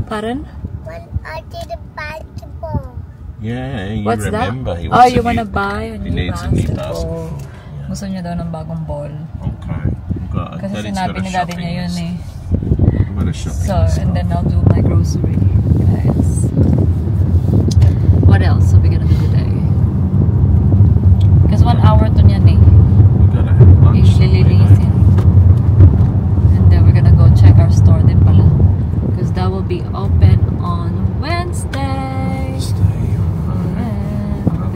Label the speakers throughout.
Speaker 1: Pardon?
Speaker 2: When I did a basketball.
Speaker 3: Yeah, you
Speaker 1: What's
Speaker 3: remember.
Speaker 1: That?
Speaker 3: He
Speaker 1: Oh, you wanna buy a new basketball.
Speaker 3: Yeah.
Speaker 1: Gusto niya daw ng bagong ball.
Speaker 3: Okay.
Speaker 1: Kasi sinabi ni daddy niya yun eh.
Speaker 3: So,
Speaker 1: and then I'll do my grocery, guys. What else are we gonna do today? Because 1 hour to niyan eh.
Speaker 3: We gotta have lunch.
Speaker 1: Ililinisin. And then we're gonna go check our store din pala. Because that will be open on Wednesday.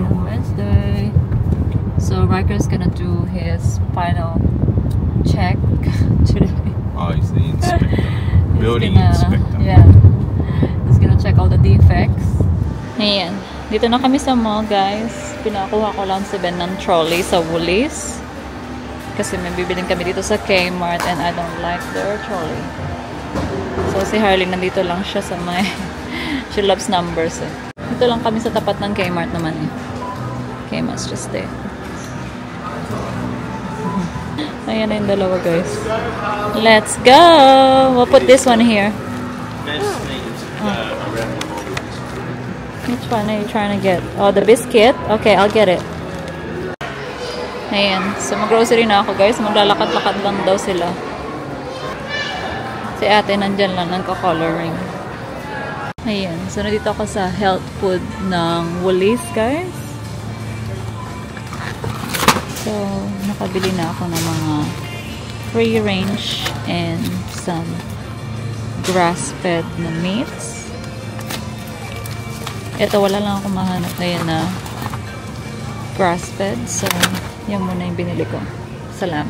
Speaker 1: Wednesday. So Riker's gonna do his final check today.
Speaker 3: Oh, he's the inspector. Building inspector.
Speaker 1: Yeah. He's gonna check all the defects. Ayan. Dito na kami sa mall, guys. Pinakuha ko lang si Ben ng trolley sa Woolies. Kasi may bibiling kami dito sa Kmart and I don't like their trolley. So, si Harley, nandito lang siya sa may... She loves numbers eh. Dito lang kami sa tapat ng Kmart naman eh. Kmart's just there. Ayan na yung dalawa, guys. Let's go! We'll put this one here. Which one are you trying to get? Oh, the biscuit? Okay, I'll get it. Ayan. So, mag-grocery na ako, guys. Maglalakad-lakad lang daw sila. Si ate nandyan lang, nagka-coloring. Ayan. So, nandito ako sa health food ng Woolies, guys. So, nakabili na ako ng mga free range and some grass-fed na meats. Ito, wala lang ako mahanap ngayon na grass-fed. So, yan muna yung binili ko. Salamat.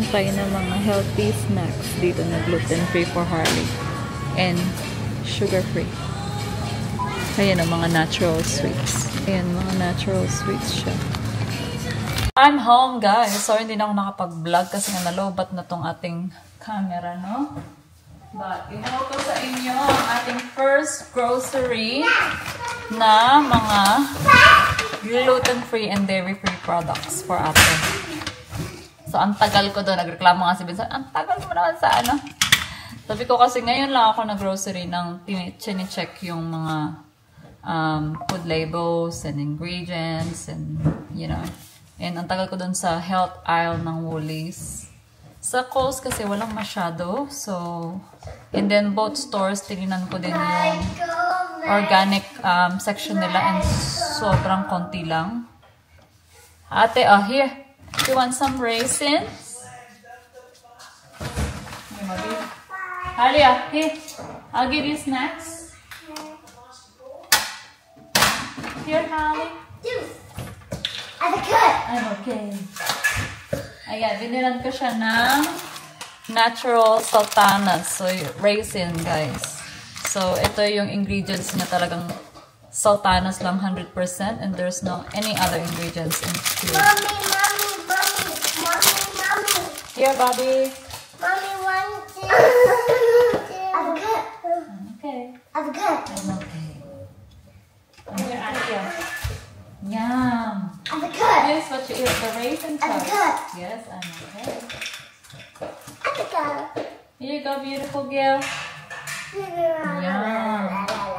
Speaker 1: Tayo ng mga healthy snacks dito na gluten-free for Harley and sugar-free. Ayan ang mga natural sweets. Ayan, mga natural sweets siya. I'm home, guys. Sorry, hindi na ako nakapag-vlog kasi nga nalobat na tong ating camera, no? But, i-haul ko sa inyo ang ating first grocery na mga gluten-free and dairy-free products for ate. So, ang tagal ko doon. Nagreklamo nga si Vincent. Ang tagal mo naman sa ano. Sabi ko kasi ngayon lang ako nag-grocery ng chine-check yung mga food labels and ingredients and, you know. And ang tagal ko doon sa health aisle ng Woolies. Sa Kohl's kasi walang masyado. So, and then both stores, tingnan ko din yung organic section nila and sobrang konti lang. Ate, oh, here. You want some raisins? Halia, here. I'll give you snacks. Here, Holly.
Speaker 2: I'm good.
Speaker 1: I'm okay. Ayan, binilan ko siya ng natural sultanas. So, raisin, guys. So, ito yung ingredients niya talagang sultanas lang 100% and there's no any other ingredients in it.
Speaker 2: Mommy.
Speaker 1: Here, Bobby.
Speaker 2: Mommy wants to. I'm good.
Speaker 1: Okay.
Speaker 2: I'm good.
Speaker 1: I'm okay. Here, Atia. Yum.
Speaker 2: I'm good.
Speaker 1: This is what you eat, the raisin
Speaker 2: I'm
Speaker 1: toast.
Speaker 2: good.
Speaker 1: Yes, I'm okay.
Speaker 2: I'm good.
Speaker 1: Here you go, beautiful girl.
Speaker 2: Yum.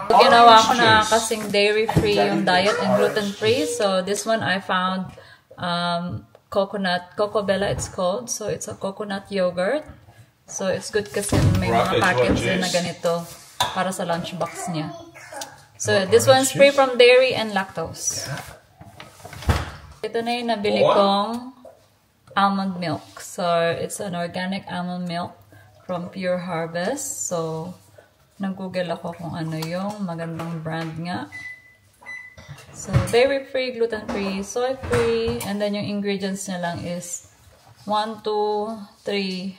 Speaker 1: Ginawa ko na kasing dairy-free yung diet and gluten-free. So, this one I found Coco Bella it's called. So, it's a coconut yogurt. So, it's good kasi may mga packets din na ganito para sa lunchbox niya. So, this one's free from dairy and lactose. Ito na yung nabili kong almond milk. So, it's an organic almond milk from Pure Harvest. So, nag-google ako kung ano yung magandang brand nga. So, dairy-free, gluten-free, soy-free, and then yung ingredients niya lang is 1, 2, 3,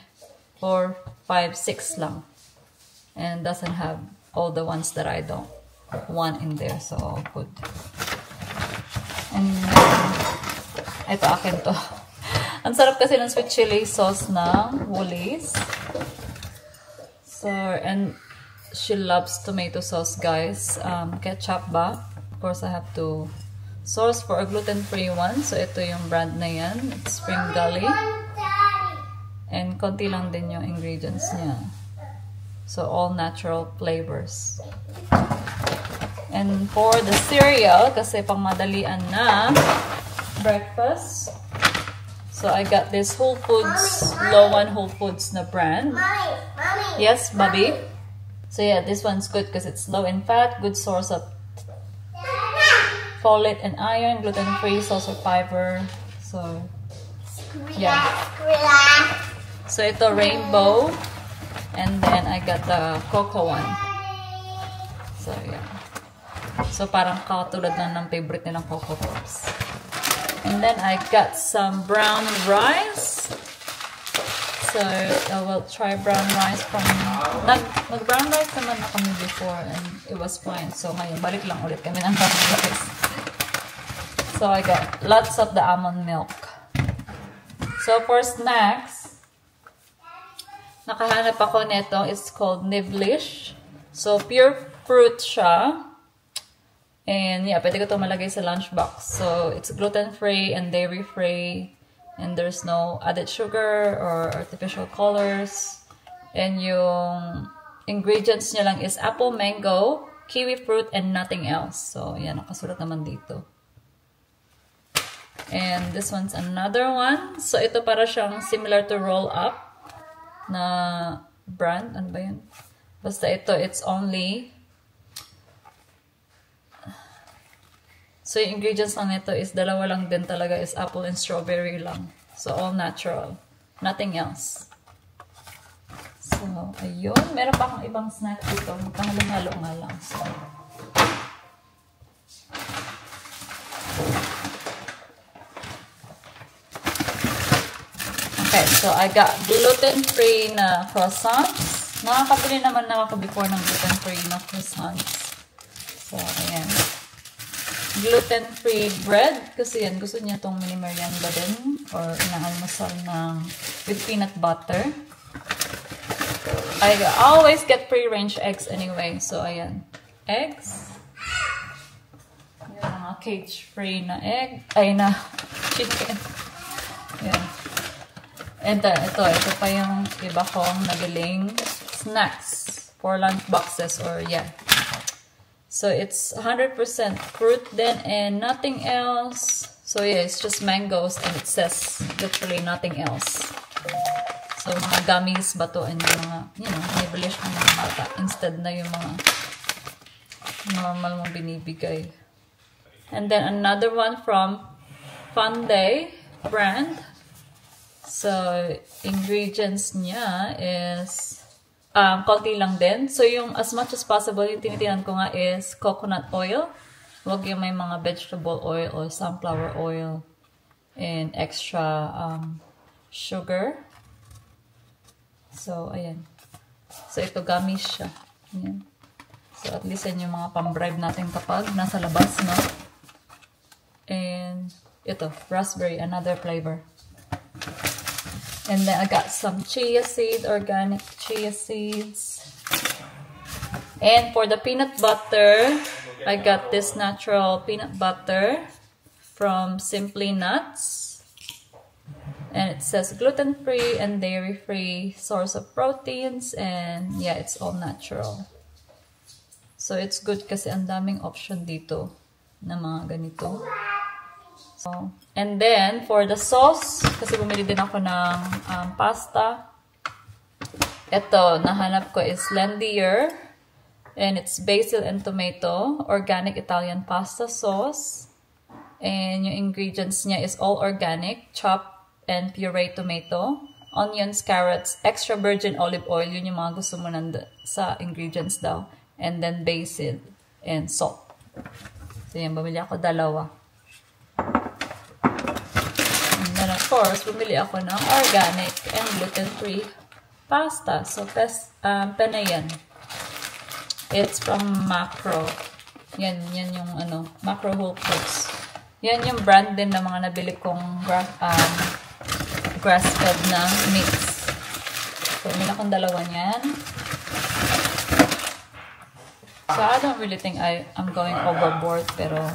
Speaker 1: 4, 5, 6 lang. And doesn't have all the ones that I don't want in there, so good. And I Ito, akin to. Ang sarap kasi ng sweet chili sauce ng Woolies. So, and she loves tomato sauce, guys. Ketchup ba? Of course, I have to source for a gluten-free one. So, ito yung brand na yan. It's Spring Gully. And konti lang din yung ingredients niya. So, all natural flavors. And for the cereal, kasi pang madalian na breakfast. So, I got this Whole Foods, Low-1 Whole Foods na brand.
Speaker 2: Mommy.
Speaker 1: Yes, Bobby? So, yeah, this one's good because it's low in fat, good source of folate and iron, gluten-free, source of fiber. So, yeah. So, ito, rainbow. And then, I got the cocoa one. So, yeah. So, parang katulad lang ng favorite nilang Cocoa Pops. And then, I got some brown rice. So, I will try brown rice from... Nag-brown rice naman na kami before and it was fine. So, ngayon, balik lang ulit kami ng brown rice. So, I got lots of the almond milk. So, for snacks, nakahanap ako nito. It's called Nibblish. So, pure fruit siya. And yeah, pwede ko ito malagay sa lunchbox. So, it's gluten-free and dairy-free. And there's no added sugar or artificial colors. And yung ingredients niya lang is apple, mango, kiwi fruit, and nothing else. So, yan, nakasulat naman dito. And this one's another one. So, ito para siyang similar to Roll Up na brand. Ano ba yun? Basta ito, it's only... So, yung ingredients lang nito is dalawa lang din talaga is apple and strawberry lang. So, all natural. Nothing else. So, ayun. Meron pa akong ibang snack dito. Magkahalo-halo nga lang. So, okay. So, I got gluten-free na croissants. Nakakabili naman na ako before ng gluten-free na croissants. So, ayan. Gluten-free bread. Kasi yan, gusto niya itong mini merienda din. Or inaalmusal ng with peanut butter. I always get free-range eggs anyway. So, ayan. Eggs. Yung mga cage-free na egg. Ay, na chicken. Ayan. And ito pa yung iba kong nabiling snacks for lunch boxes or yeah. So, it's 100% fruit then and nothing else. So, yeah, it's just mangoes and it says literally nothing else. So, mga gummies ba to and yung mga, you know, Nibblish ng mga bata instead na yung mga normal mong binibigay. And then, another one from Funday brand. So, ingredients niya is... konti lang din. So, yung as much as possible, yung tinitinan ko nga is coconut oil. Huwag yung may mga vegetable oil or sunflower oil. And extra sugar. So, ayan. So, ito gummies siya. Ayan. So, at least yan yung mga pang-bribe natin kapag nasa labas, no? And, ito, raspberry, another flavor. And then I got some chia seed, organic chia seeds. And for the peanut butter, I got this natural peanut butter from Simply Nuts. And it says gluten-free and dairy-free source of proteins. And yeah, it's all natural. So it's good kasi ang daming option dito na mga ganito. So, and then, for the sauce, kasi bumili din ako ng pasta. Ito, nahanap ko is Lendier. And it's basil and tomato. Organic Italian pasta sauce. And yung ingredients niya is all organic. Chopped and pureed tomato. Onions, carrots, extra virgin olive oil. Yun yung mga gusto mo sa ingredients daw. And then basil and salt. So, yan, bumili ako dalawa. And of course, bumili ako ng organic and gluten-free pasta. So, penne yan. It's from Macro. Yan yung Macro Whole Foods. Yan yung brand din ng mga nabili kong grass-fed na mix. So, may akong dalawa niyan. So, I don't really think I'm going overboard, pero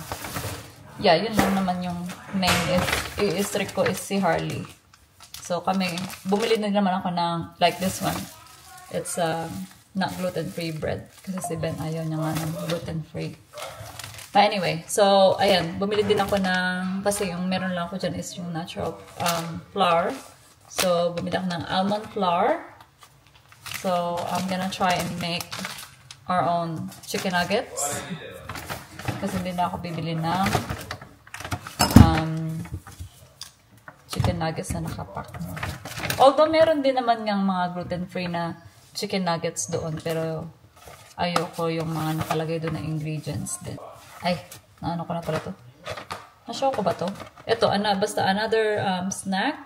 Speaker 1: yeah, yun lang naman yung main i-strict ko is si Harley. So, bumili din naman ako ng, like this one. It's not gluten-free bread. Kasi si Ben ayaw niya nga ng gluten-free. But anyway, so, ayan, bumili din ako ng, kasi yung meron lang ako dyan is yung natural flour. So, bumili ako ng almond flour. So, I'm gonna try and make our own chicken nuggets. Kasi hindi na ako bibili ng chicken nuggets na nakapack. Although, meron din naman yung mga gluten-free na chicken nuggets doon, pero ayoko yung mga nakalagay doon na ingredients din. Ay, naano ko na pala to. Na-show ko ba to? Ito, basta another snack.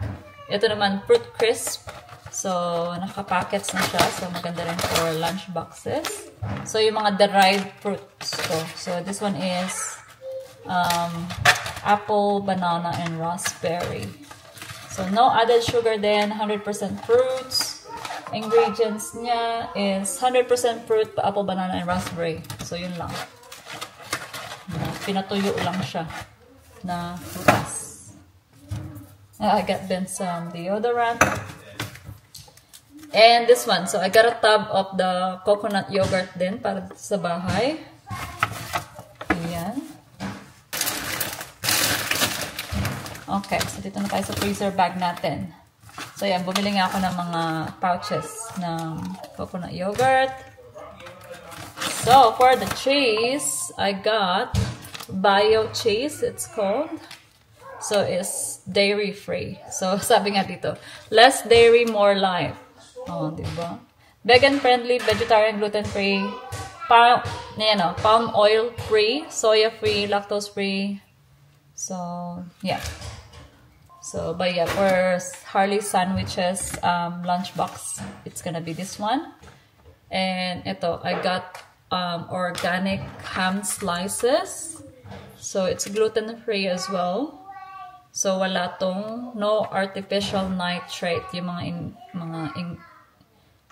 Speaker 1: Ito naman, fruit crisp. So, naka-packets na siya. So, maganda rin for lunch boxes. So, yung mga dried fruits ko. So, this one is apple, banana, and raspberry. So, no added sugar din. 100% fruits. Ingredients niya is 100% fruit, apple, banana, and raspberry. So, yun lang. Pinatuyo lang siya na frutas. I got then some deodorant. And this one. So, I got a tub of the coconut yogurt din para sa bahay. Ayan. Okay. So, dito na tayo sa freezer bag natin. So, ayan. Bumili nga ako ng mga pouches ng coconut yogurt. So, for the cheese, I got bio cheese, it's called. So, it's dairy-free. So, sabi nga dito, less dairy, more life. Oh, diba? Vegan-friendly, vegetarian, gluten-free, palm oil-free, soya-free, lactose-free. So, yeah. So, but yeah, for Harley sandwiches, lunchbox, it's gonna be this one. And ito, I got organic ham slices. So, it's gluten-free as well. So, wala tong no artificial nitrate, yung mga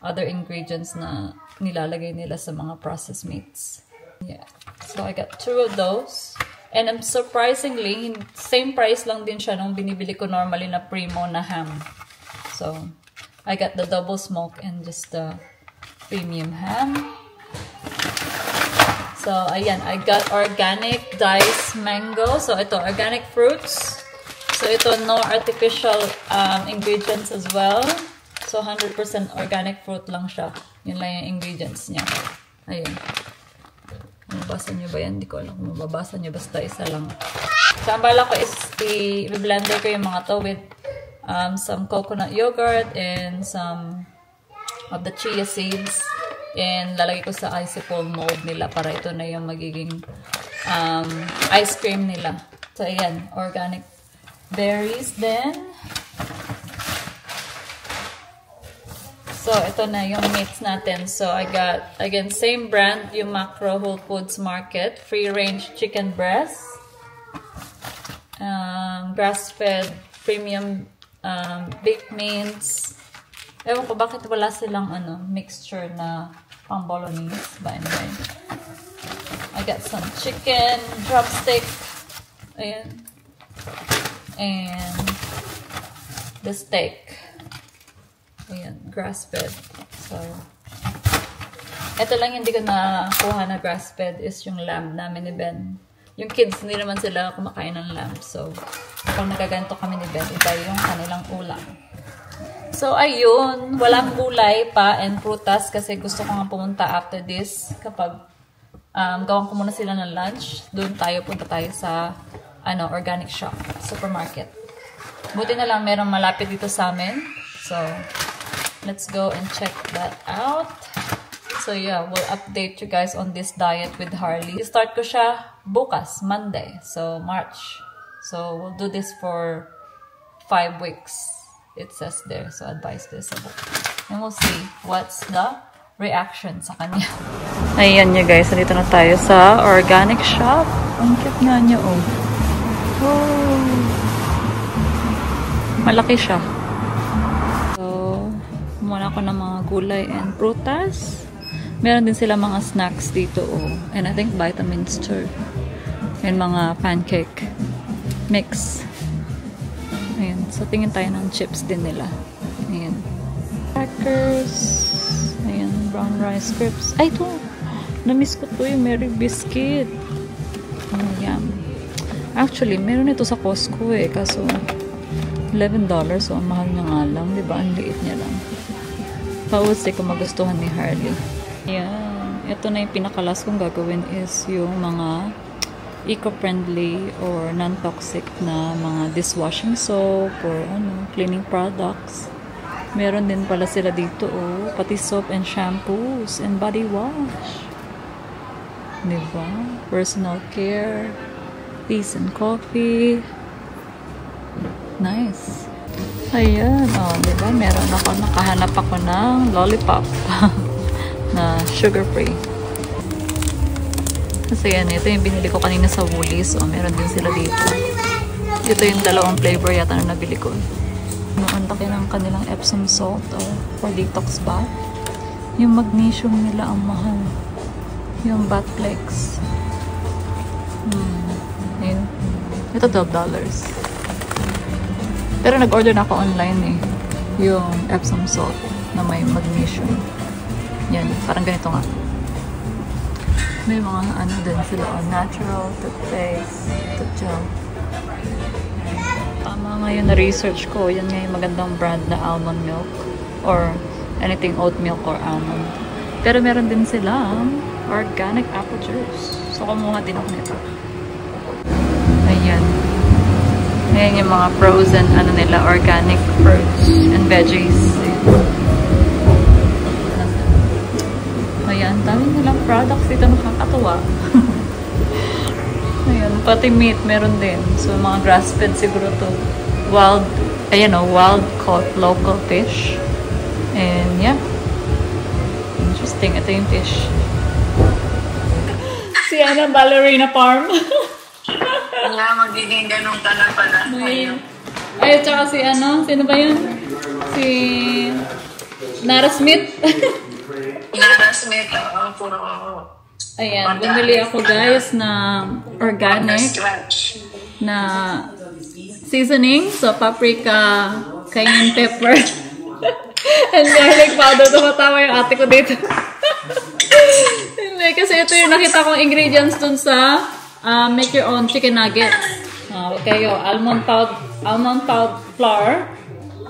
Speaker 1: other ingredients na nilalagay nila sa mga processed meats. Yeah. So, I got 2 of those. And surprisingly, same price lang din siya nung binibili ko normally na Primo na ham. So, I got the double smoke and just the premium ham. So, ayan, I got organic diced mango. So, ito, organic fruits. So, ito, no artificial ingredients as well. So, 100% organic fruit lang siya. Yun lang yung ingredients niya. Ayun. Mabasa nyo ba yan? Hindi ko alam kung mababasa nyo. Basta isa lang. So, ang bala ko is i-blender ko yung mga to with some coconut yogurt and some of the chia seeds. And lalagay ko sa icicle mold nila para ito na yung magiging ice cream nila. So, ayan. Organic berries then. So, ito na yung meats natin. So, I got, again, same brand, yung Macro Whole Foods Market. Free-range chicken breast. Grass-fed premium baked meats. Ewan ko, bakit wala silang mixture na pang bolognese. But anyway. I got some chicken, drumstick. Ayan. And the steak. Ayan, grass-fed. So, ito lang hindi ko nakuha na grass-fed is yung lamb namin ni Ben. Yung kids, hindi naman sila kumakain ng lamb. So, kapag nagaganto kami ni Ben, iba yung kanilang ulam. So, ayun. Walang gulay pa and prutas kasi gusto ko nga pumunta after this. Kapag gawan ko muna sila ng lunch, doon punta tayo sa organic shop, supermarket. Buti na lang meron malapit dito sa amin. So, let's go and check that out. So, yeah, we'll update you guys on this diet with Harley. Start ko siya bukas, Monday. So, March. So, we'll do this for 5 weeks. It says there. So, advice this book. And we'll see what's the reaction sa kanya. Ayan nyo guys. Dito na tayo sa organic shop. Ang cute nga nyo, oh. Oh. Malaki siya. So, muna ako ng mga gulay and prutas. Meron din sila mga snacks dito, oh. And I think vitamins too. And mga pancake mix. Ayan. So, tingin tayo ng chips din nila. Ayan. Crackers. Ayan. Brown rice crisps. Ay, ito. Na-miss ko to yung Mary Biscuit. Oh, yum. Actually, meron ito sa Costco eh. Kaso, $11. So, ang mahal niya nga lang. Diba? Ang liit niya lang. Pausi kung magustuhan ni Harley. Ayan. Ito na yung pinakalas kong gagawin is yung mga eco-friendly or non-toxic na mga dishwashing soap or cleaning products. Meron din pala sila dito, oh. Pati soap and shampoos and body wash. Diba? Personal care. Peace and coffee. Nice. Ayan. Oh, diba? Meron ako. Nakahanap ako ng lollipop na sugar-free. Kasi yan, ito yung binili ko kanina sa Woolies. So, meron din sila dito. Ito yung dalawang flavor yata na nabili ko. Ang laki ng kanilang Epsom salt for detox bath. Yung magnesium nila ang mahal. Yung Batflex. Ayun. Ito $12. Pero nag-order na ako online eh. Yung Epsom salt na may magnesium. Yan, parang ganito nga. May mga ano din sila, natural toothpaste, tooth gel. Tama ngayon na research ko, yan nga yung magandang brand na almond milk or anything oat milk or almond. Pero meron din sila organic apple juice. So, kumuha din ako nito. Ayan. Ayan yung mga frozen ano nila, organic fruits and veggies. Ayan, dami nilang products dito, nakakatuwa. Ayan, pati meat meron din. So, mga grass-fed siguro to. Wild, ayan o, wild caught local fish. And, yeah. Interesting. Ito yung fish. Si Ana, ballerina farm.
Speaker 4: Nga, magiging ganun ka na pala.
Speaker 1: Ay, tsaka si ano, sino ba yun? Si Nara Smith.
Speaker 4: Nara Smith, puro
Speaker 1: ayan, bumili ako guys na organic na seasoning. So, paprika, cayenne pepper, and garlic powder. Tumatawa yung ate ko dito. Hindi, kasi ito yung nakita kong ingredients dun sa make your own chicken nuggets. Okay, almond powder flour,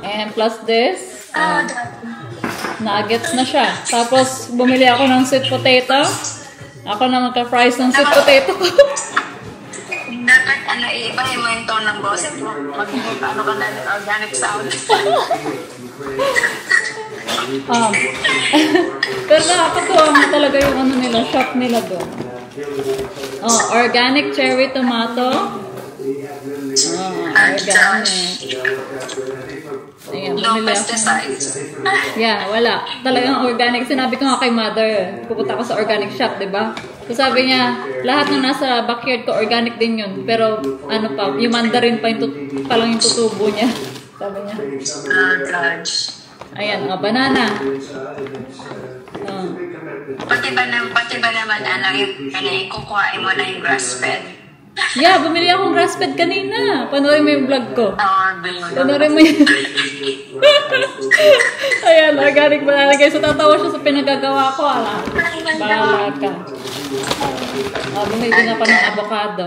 Speaker 1: and plus this, nuggets na siya. Tapos, bumili ako ng sweet potato. Ako na magka-fries ng sweet potato ko.
Speaker 4: dapat iibahin mo yung tone ng boses mo. Ano ka na, organic sound.
Speaker 1: Pero nakakatuwa mo talaga yung ano nila, shop nila doon. Oh, organic cherry tomato. Organic. Ayan,
Speaker 4: No pesticides.
Speaker 1: Yeah, wala. Talagang organic. Sinabi ko nga kay mother, pupunta ako sa organic shop, diba? So sabi niya, lahat ng nasa backyard ko, organic din yun. Pero, ano pa, yung mandarin pa, pa lang yung tutubo niya. Sabi niya.
Speaker 4: Gosh.
Speaker 1: Ayan, banana.
Speaker 4: Pati ba naman, kukuhain mo na yung grass-fed?
Speaker 1: Yeah, bumili akong grass-fed kanina. Panoorin mo yung vlog ko. Panoorin mo yun. Ayan, organic banana guys. So, tatawa siya sa pinagagawa ko. Bahala ka. Bumili din ako ng avocado.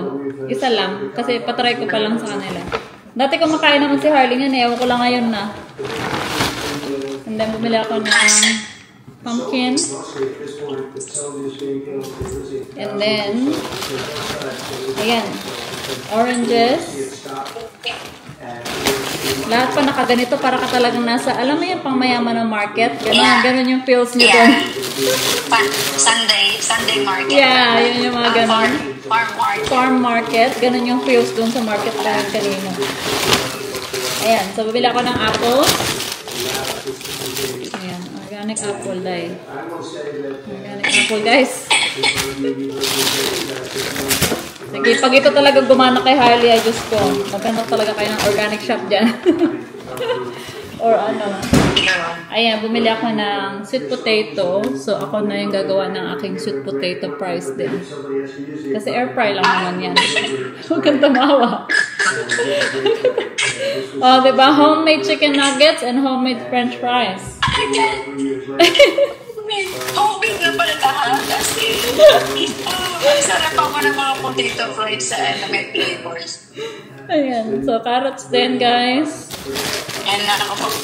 Speaker 1: Isa lang. Kasi patry ko pa lang sa kanila. Dati kumakain naman si Harley yan. Ewan ko lang ngayon na. And then, bumili ako ng pumpkin. And then, ayan, oranges. Lahat pa nakaganito para ka talagang nasa, alam mo yung pangmayaman ng market? Ganun yung feels nyo doon.
Speaker 4: Sunday market.
Speaker 1: Yeah, yun yung mga ganun.
Speaker 4: Farm market.
Speaker 1: Farm market. Ganun yung feels doon sa market na yun kanina. Ayan, so bumili ako ng apple. Ayan, organic apple dahil. Organic apple guys. Sige, pag ito talaga gumana kay Harley, ay Diyos ko, maghanap talaga kayo ng organic shop dyan. Or ano. Ayan, bumili ako ng sweet potato. So, ako na yung gagawa ng aking sweet potato fries din. Kasi air fry lang naman yan. Huwag kang tumawa. Oh, diba? Homemade chicken nuggets and homemade french fries.
Speaker 4: Homemade na pala lahat. Kasi, sarap ako ng mga potato fries sa may flavors.
Speaker 1: Ayan. So, carrots din, guys.
Speaker 4: And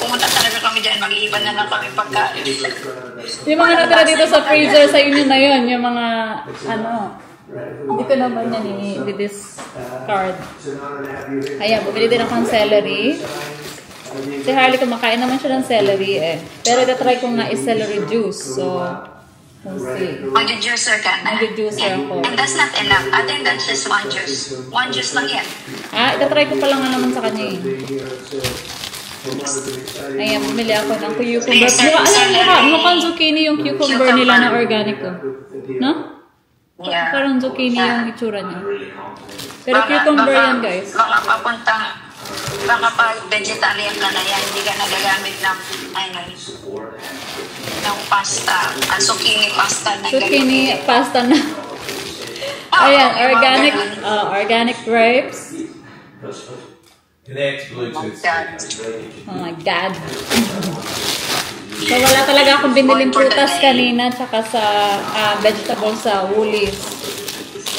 Speaker 4: pumunta talaga kami dyan, mag-iiban na lang kami pagkain.
Speaker 1: Yung mga natira dito sa freezer sa inyo na yun, yung mga, ano, hindi ko naman yan i-discard. Ayan, bumili din ako ng celery. Si Harley, kumakain naman siya ng celery eh. Pero itatry ko nga is-celery juice. So, we'll see.
Speaker 4: Mag-juicer ka na.
Speaker 1: Mag-juicer ako.
Speaker 4: And that's not enough. I think that's just one juice. One juice lang yan.
Speaker 1: Ah, itatry ko pa lang nga naman sa kanya eh. Ayan, bumili ako ng cucumber. Mukhang zucchini yung cucumber nila na organic ko. No?
Speaker 4: Yeah.
Speaker 1: Parang zucchini yung itsura niya. Pero cucumber yan, guys.
Speaker 4: Baka pag vegetarian ka na yan, hindi ka nagagamit ng, ng pasta. Zucchini pasta na.
Speaker 1: Zucchini pasta na. Ayan, organic grapes.
Speaker 3: Connect Bluetooth.
Speaker 1: Oh my God. So, wala talaga akong biniling prutas kanina tsaka sa vegetables sa Woolies.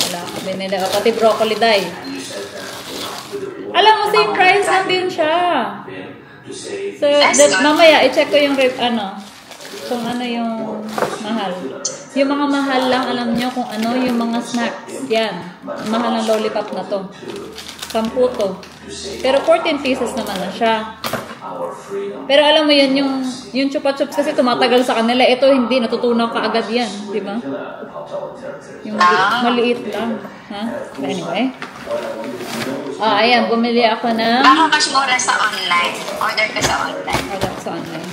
Speaker 1: Wala akong binili. Pati broccoli dahil. Alam mo, same price lang din siya. So, mamaya, i-check ko yung kung ano yung mahal. Yung mga mahal lang, alam nyo kung ano yung mga snacks. Yan. Mahal ng lollipop na to. 10 to. Pero 14 pieces naman na siya. Pero alam mo yun, yung chupa chups kasi tumatagal sa kanila. Ito hindi, natutunaw ka agad yan. Diba? Yung maliit lang. Ha? Anyway. Ayan, bumili ako ng...
Speaker 4: Baka mas mura sa online. Order ka sa online.
Speaker 1: Order sa online.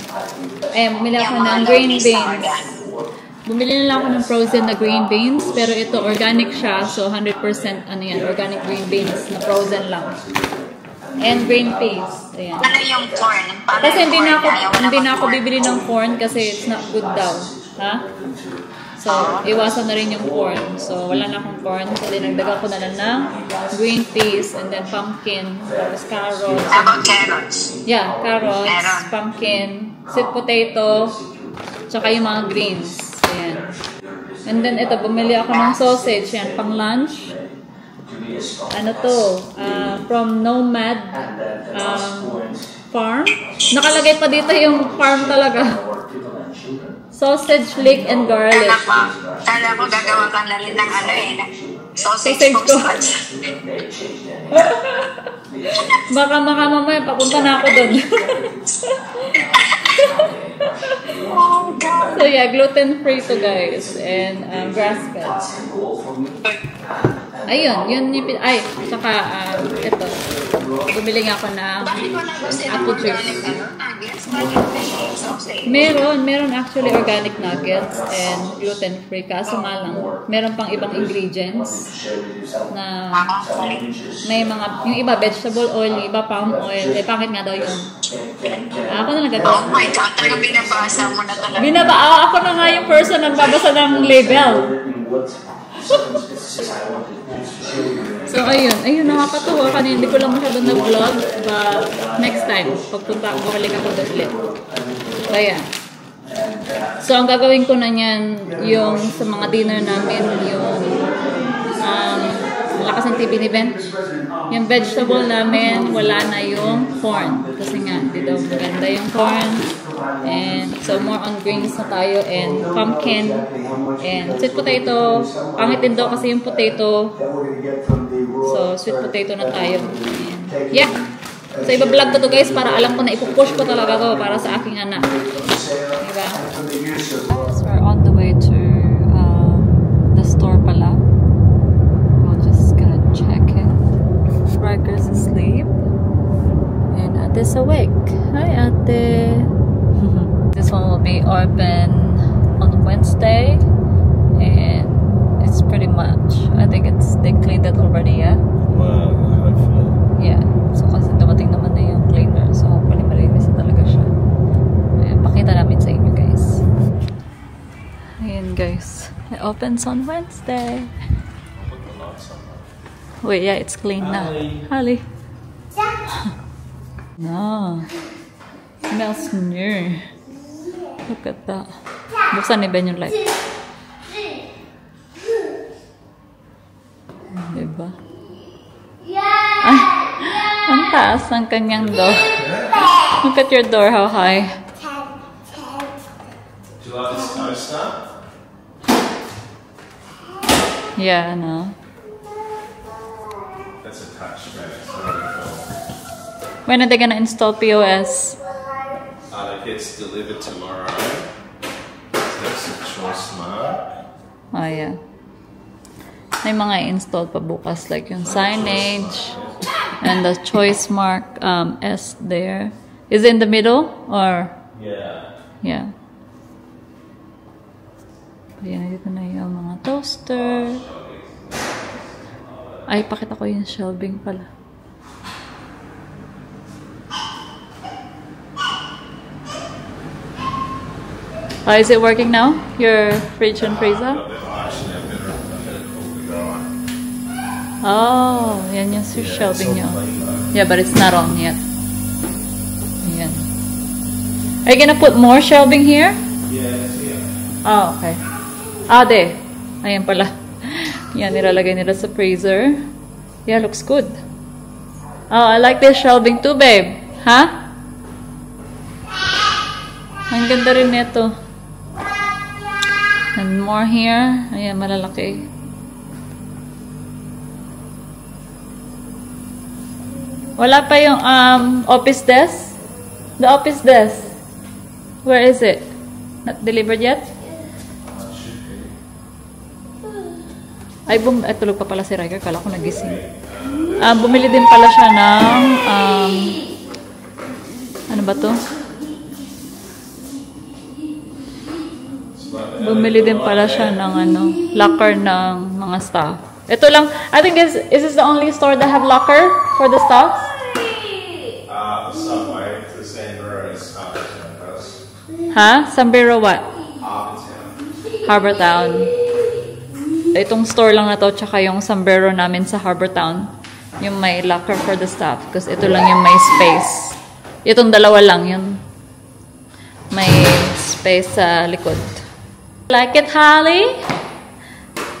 Speaker 1: Ayan, bumili ako ng green beans. Bumili na lang ako ng frozen na green beans. Pero ito, organic siya. So, 100% ano yan, organic green beans na frozen lang. And green peas. Ayan.
Speaker 4: Ano yung corn?
Speaker 1: Kasi hindi na ako bibili ng corn kasi it's not good daw. Ha? So, iwasan na rin yung corn. So, wala na akong corn. So, dinagdagan ko na lang ng green peas and then pumpkin, tapos carrots.
Speaker 4: How about carrots?
Speaker 1: Yeah, carrots, pumpkin, sweet potato, tsaka yung mga greens. Ayan. And then, ito, bumili ako ng sausage. Yan, pang lunch. Ano to? From Nomad Farm. Nakalagay pa dito yung farm talaga. Sausage, leek, and garlic.
Speaker 4: Kala ko gagawa ka na rin ng sausage postcards.
Speaker 1: Baka mamaya, papunta na ako dun. So yeah, gluten-free to guys. And grass-fed. Ayun, yun yung... Ay, saka, ito. Bumili nga ako ng apple juice. Meron actually organic nuggets and gluten-free. Kaso nga lang, meron pang ibang ingredients na may mga, yung iba vegetable oil, yung iba palm oil. Eh, bakit nga daw yun? Ako na nagagawa.
Speaker 4: Oh my God, talagang binabasa mo na talaga.
Speaker 1: Ako na nga yung person na babasa ng label. So, ayun, nakakatuwa kanina. Hindi ko lang masyadong na-vlog. But, next time, pagpunta, bumalik ako ulit. So, ayan. So, ang gagawin ko na yan, yung sa mga dinner namin, yung lakas ng TV ni Ben. Yung vegetable namin, wala na yung corn. Kasi nga, di daw maganda yung corn. And so, more on greens na tayo and pumpkin and sweet potato. Pangit din daw kasi yung potato. So, sweet potato na tayo. And, yeah. So, iba-vlog ko to guys para alam ko na ipupush ko talaga to para sa aking anak. Diba? So, we're on the way to the store pala. We'll just gonna check it. Riker's asleep. And Ate's awake. Hi, Ate. This one will be open on Wednesday. And It's pretty much. I think they cleaned it already, yeah?
Speaker 3: Well, hopefully.
Speaker 1: Yeah. So, kasi dumating naman na yung cleaner. So, hopefully malinis na talaga siya. Ayan, pakita namin sa inyo, guys. Ayan, guys. It opens on Wednesday.
Speaker 3: Put the lights on.
Speaker 1: Wait, yeah, it's clean na. Holly. No. Smells new. Look at that. Buksan ni Ben yung light. Diba? Ay, ang taas ng kanyang door. Look at your door, how high.
Speaker 3: Do you like this coaster?
Speaker 1: Yeah, no.
Speaker 3: That's a touch screen. It's really cool.
Speaker 1: When are they gonna install POS?
Speaker 3: It gets delivered tomorrow. That's a choice mark.
Speaker 1: Oh, yeah. May mga install pa bukas, like yung signage and the choice mark S there. Is it in the middle or?
Speaker 3: Yeah.
Speaker 1: Yeah. Ayan, dito na yung mga toaster. Ay, pakita ko yung shelving pala. Is it working now? Your fridge and freezer? Oh, yan yung shelving nyo. Yeah, but it's not on yet. Ayan. Are you gonna put more shelving here?
Speaker 3: Yeah.
Speaker 1: Oh, okay. Ah, de. Ayan pala. Yan, nilalagay nila sa freezer. Yeah, looks good. Oh, I like this shelving too, babe. Ha? Ang ganda rin nito. And more here. Ayan, malalaki. Wala pa yung office desk? The office desk. Where is it? Not delivered yet? Ay, tulog pa pala si Riker. Kala ko nagising. Bumili din pala siya ng ano ba to? Bumili din pala siya ng locker ng mga staff. Ito lang, I think is this the only store that have locker for the staff?
Speaker 3: The subway to Samborough is Harbour.
Speaker 1: Ha? Sambiro what? Harbour Town. Itong store lang na to, tsaka yung Sambiro namin sa Harbour Town. Yung may locker for the staff. Kasi ito lang yung may space. Itong dalawa lang yun. May space sa likod. Like it, Holly?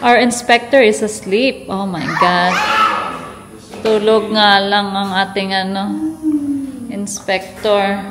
Speaker 1: Our inspector is asleep. Oh my God. Tulog nga lang ang ating inspector.